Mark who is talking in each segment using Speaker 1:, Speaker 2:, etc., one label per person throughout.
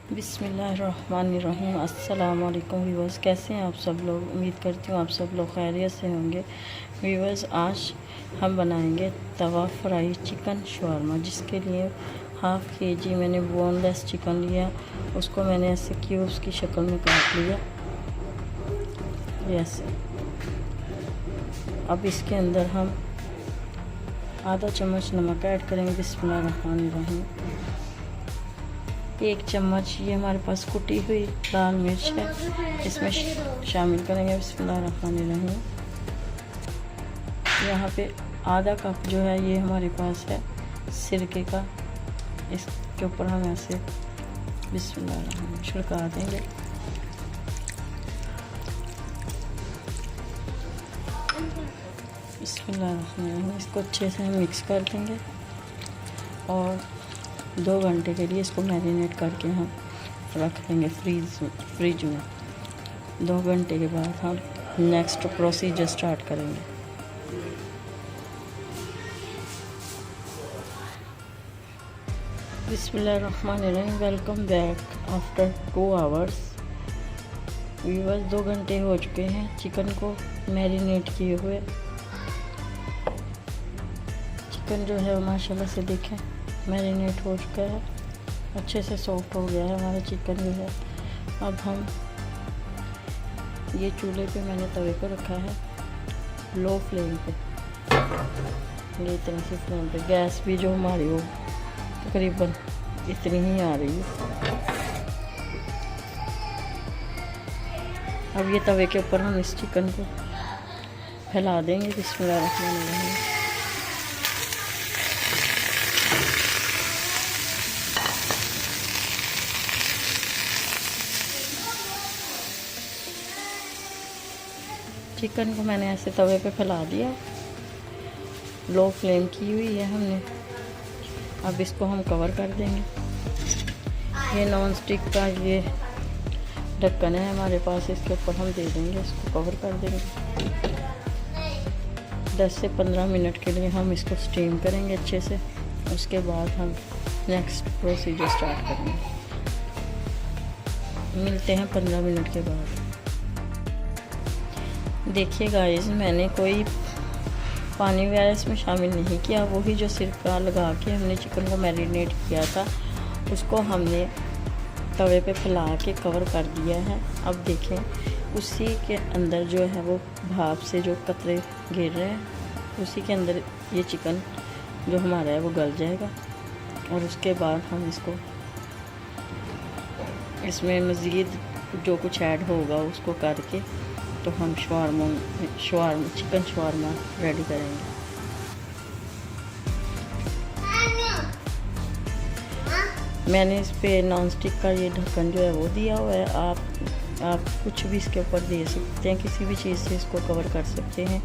Speaker 1: बिस्मिल्लाहिर्रहमानिर्रहीम। अस्सलाम वालेकुम व्यूअर्स, कैसे हैं आप सब लोग। उम्मीद करती हूँ आप सब लोग खैरियत से होंगे। व्यूअर्स, आज हम बनाएंगे तवा फ्राई चिकन शवारमा, जिसके लिए हाफ़ केजी मैंने बोनलेस चिकन लिया। उसको मैंने ऐसे क्यूब्स की शक्ल में काट लिया ऐसे। अब इसके अंदर हम आधा चम्मच नमक ऐड करेंगे। बिस्मिल्लाहिर्रहमानिर्रहीम। 1 चम्मच ये हमारे पास कुटी हुई लाल मिर्च है, इसमें शामिल करेंगे। बिस्मिल्लाहिर्रहमानिर्रहीम। यहाँ पे आधा कप जो है ये हमारे पास है सिरके का, इसके ऊपर हम ऐसे बिस्मिल्लाहिर्रहमानिर्रहीम छिड़का देंगे। बिस्मिल्लाहिर्रहमानिर्रहीम। इसको अच्छे से हम मिक्स कर देंगे और 2 घंटे के लिए इसको मैरिनेट करके हम रख देंगे फ्रिज में। 2 घंटे के बाद हम नेक्स्ट प्रोसीजर स्टार्ट करेंगे। बिस्मिल्लाहिर्रहमानिर्रहीम। Welcome back after 2 hours. Viewers, 2 घंटे हो चुके हैं चिकन को मैरिनेट किए हुए। चिकन जो है माशाल्लाह से देखें मैरिनेट हो चुका है, अच्छे से सॉफ्ट हो गया है हमारा चिकन जो है। अब हम ये चूल्हे पे मैंने तवे को रखा है लो फ्लेम पे, ये इतनी सी फ्लेम पे। गैस भी जो हमारी वो तकरीबन इतनी ही आ रही है। अब ये तवे के ऊपर हम इस चिकन को फैला देंगे। बिस्मिल्लाहिर्रहमानिर्रहीम। चिकन को मैंने ऐसे तवे पे फैला दिया, लो फ्लेम की हुई है हमने। अब इसको हम कवर कर देंगे। ये नॉन स्टिक का ये ढक्कन है हमारे पास, इसके ऊपर हम दे देंगे, इसको कवर कर देंगे। 10 से 15 मिनट के लिए हम इसको स्टीम करेंगे अच्छे से। उसके बाद हम नेक्स्ट प्रोसीजर स्टार्ट करेंगे। मिलते हैं 15 मिनट के बाद। देखिए गाइस, मैंने कोई पानी वगैरह इसमें शामिल नहीं किया। वही जो सिरका लगा के हमने चिकन को मैरिनेट किया था, उसको हमने तवे पे फैला के कवर कर दिया है। अब देखें उसी के अंदर जो है वो भाप से जो कतरे गिर रहे हैं, उसी के अंदर ये चिकन जो हमारा है वो गल जाएगा। और उसके बाद हम इसमें मज़ीद जो कुछ ऐड होगा उसको करके तो हम चिकन शवारमा रेडी करेंगे। मैंने इस पे नॉन स्टिक का ये ढक्कन जो है वो दिया हुआ है। आप कुछ भी इसके ऊपर दे सकते हैं, किसी भी चीज़ से इसको कवर कर सकते हैं।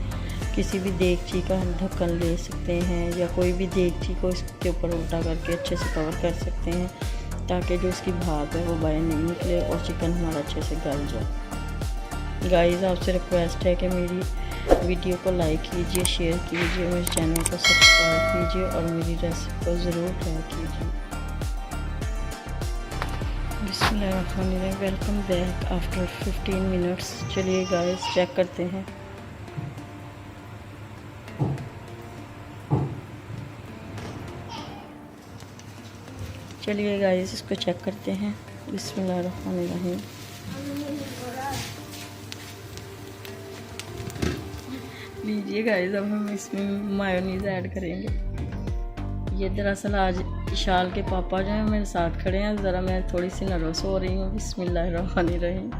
Speaker 1: किसी भी देगची का ढक्कन ले सकते हैं, या कोई भी देगची को इसके ऊपर उल्टा करके अच्छे से कवर कर सकते हैं, ताकि जो इसकी भाप है वो बाहर नहीं निकले और चिकन हमारा अच्छे से गल जाए। गाइस, आपसे रिक्वेस्ट है कि मेरी वीडियो को लाइक कीजिए, शेयर कीजिए, मेरे चैनल को सब्सक्राइब कीजिए और मेरी रेसिपी को ज़रूर ट्राई कीजिए। बिस्मिल्लाहिर्रहमानिर्रहीम। Welcome back after 15 minutes. चलिए गाइस चेक करते हैं। चलिए गाइस इसको चेक करते हैं। बिस्मिल्लाहिर्रहमानिर्रहीम। लीजिए गाइस, अब हम इसमें मायोनीज़ ऐड करेंगे। ये दरअसल आज इशाल के पापा जो हैं मेरे साथ खड़े हैं, ज़रा मैं थोड़ी सी नर्वस हो रही हूँ। बिस्मिल्लाहिर्रहमानिर्रहीम।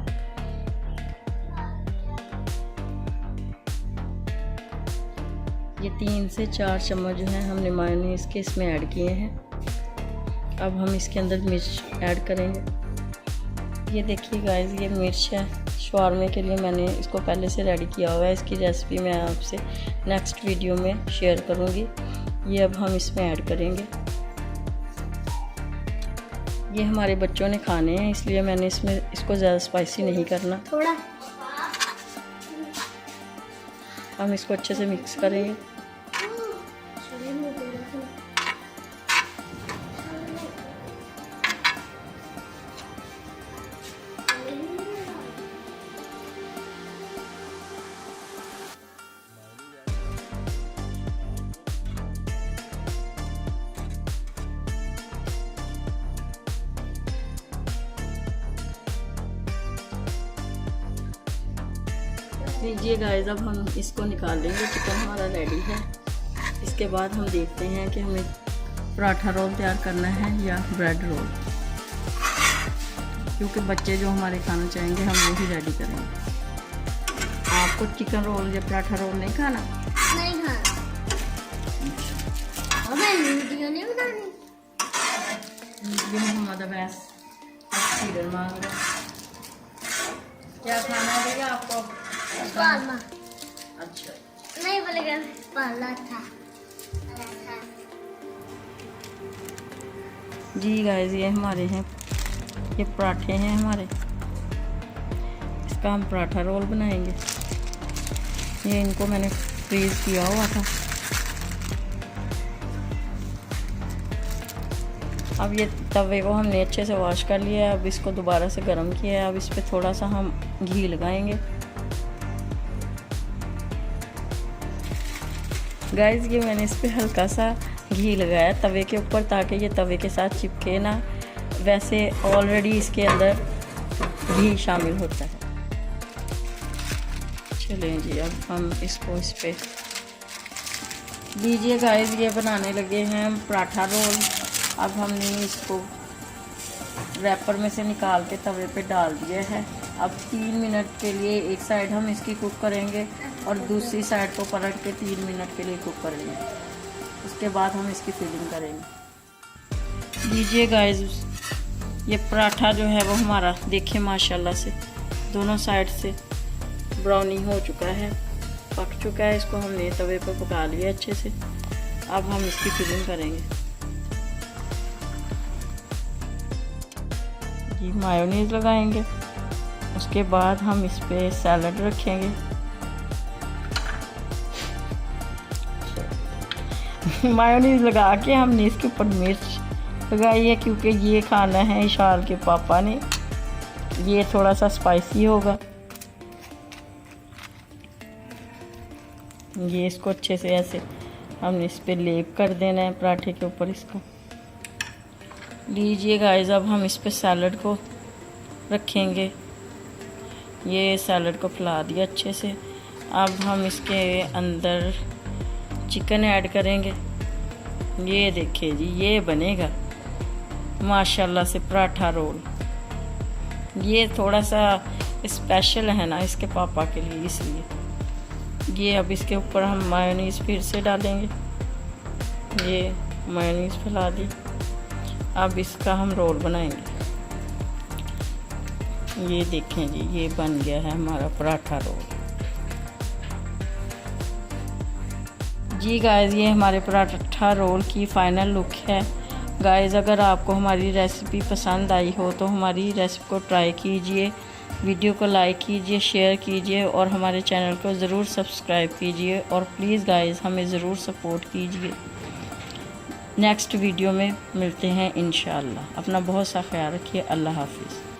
Speaker 1: ये 3 से 4 चम्मच जो है हमने मायोनीज़ के इसमें ऐड किए हैं। अब हम इसके अंदर मिर्च ऐड करेंगे। ये देखिए गाइस, ये मिर्च है शवारमे के लिए, मैंने इसको पहले से रेडी किया हुआ है। इसकी रेसिपी मैं आपसे नेक्स्ट वीडियो में शेयर करूँगी। ये अब हम इसमें ऐड करेंगे। ये हमारे बच्चों ने खाने हैं, इसलिए मैंने इसको ज़्यादा स्पाइसी नहीं करना। थोड़ा हम इसको अच्छे से मिक्स करेंगे। लीजिए गाइस, अब हम इसको निकाल लेंगे। चिकन हमारा रेडी है। इसके बाद हम देखते हैं कि हमें पराठा रोल तैयार करना है या ब्रेड रोल, क्योंकि बच्चे जो हमारे खाना चाहेंगे हम वही रेडी करेंगे। आपको चिकन रोल या पराठा रोल नहीं खाना?
Speaker 2: नहीं खाना। वीडियो नहीं बनानी।
Speaker 1: ये मोहम्मद अवैस सीरियल मांग रहे। क्या खाना है भैया आपको?
Speaker 2: पाला।
Speaker 1: अच्छा,
Speaker 2: नहीं बोलेगा पाला था।
Speaker 1: जी गाइस, ये हमारे हैं, ये पराठे हैं हमारे। इसका हम पराठा रोल बनाएंगे। ये इनको मैंने फ्रीज किया हुआ था। अब ये तवे को हमने अच्छे से वॉश कर लिया है। अब इसको दोबारा से गर्म किया है। अब इस पर थोड़ा सा हम घी लगाएंगे। गाइस, ये मैंने इस पर हल्का सा घी लगाया तवे के ऊपर, ताकि ये तवे के साथ चिपके ना। वैसे ऑलरेडी इसके अंदर घी शामिल होता है। चलें जी, अब हम इसको इस पे लीजिए। गाइस, ये बनाने लगे हैं हम पराठा रोल। अब हमने इसको रैपर में से निकाल के तवे पे डाल दिया है। अब 3 मिनट के लिए एक साइड हम इसकी कुक करेंगे और दूसरी साइड को पलट के 3 मिनट के लिए कुक करेंगे। उसके बाद हम इसकी फिलिंग करेंगे। लीजिए गाइस, ये पराठा जो है वो हमारा देखिए माशाल्लाह से दोनों साइड से ब्राउनी हो चुका है, पक चुका है। इसको हमने तवे पर पका लिया अच्छे से। अब हम इसकी फिलिंग करेंगे। जी, मायोनीज लगाएंगे। उसके बाद हम इस पे सैलड रखेंगे। मायोनीज लगा के हमने इसके ऊपर मिर्च लगाई है, क्योंकि ये खाना है इशाल के पापा ने। ये थोड़ा सा स्पाइसी होगा। ये इसको अच्छे से ऐसे हमने इस पे लेप कर देना है पराठे के ऊपर इसको। लीजिए गाइस, अब हम इस पे सैलड को रखेंगे। ये सैलड को फैला दिया अच्छे से। अब हम इसके अंदर चिकन ऐड करेंगे। ये देखिए जी, ये बनेगा माशाल्लाह से पराठा रोल। ये थोड़ा सा स्पेशल है ना इसके पापा के लिए, इसलिए ये। अब इसके ऊपर हम मायोनीज फिर से डालेंगे। ये मायोनीज फैला दी। अब इसका हम रोल बनाएंगे। ये देखें जी, ये बन गया है हमारा पराठा रोल। जी गाइस, ये हमारे पराठा रोल की फाइनल लुक है। गाइस, अगर आपको हमारी रेसिपी पसंद आई हो तो हमारी रेसिपी को ट्राई कीजिए, वीडियो को लाइक कीजिए, शेयर कीजिए और हमारे चैनल को ज़रूर सब्सक्राइब कीजिए। और प्लीज़ गाइस, हमें ज़रूर सपोर्ट कीजिए। नेक्स्ट वीडियो में मिलते हैं इंशाअल्लाह। अपना बहुत सा ख्याल रखिए। अल्लाह हाफिज़।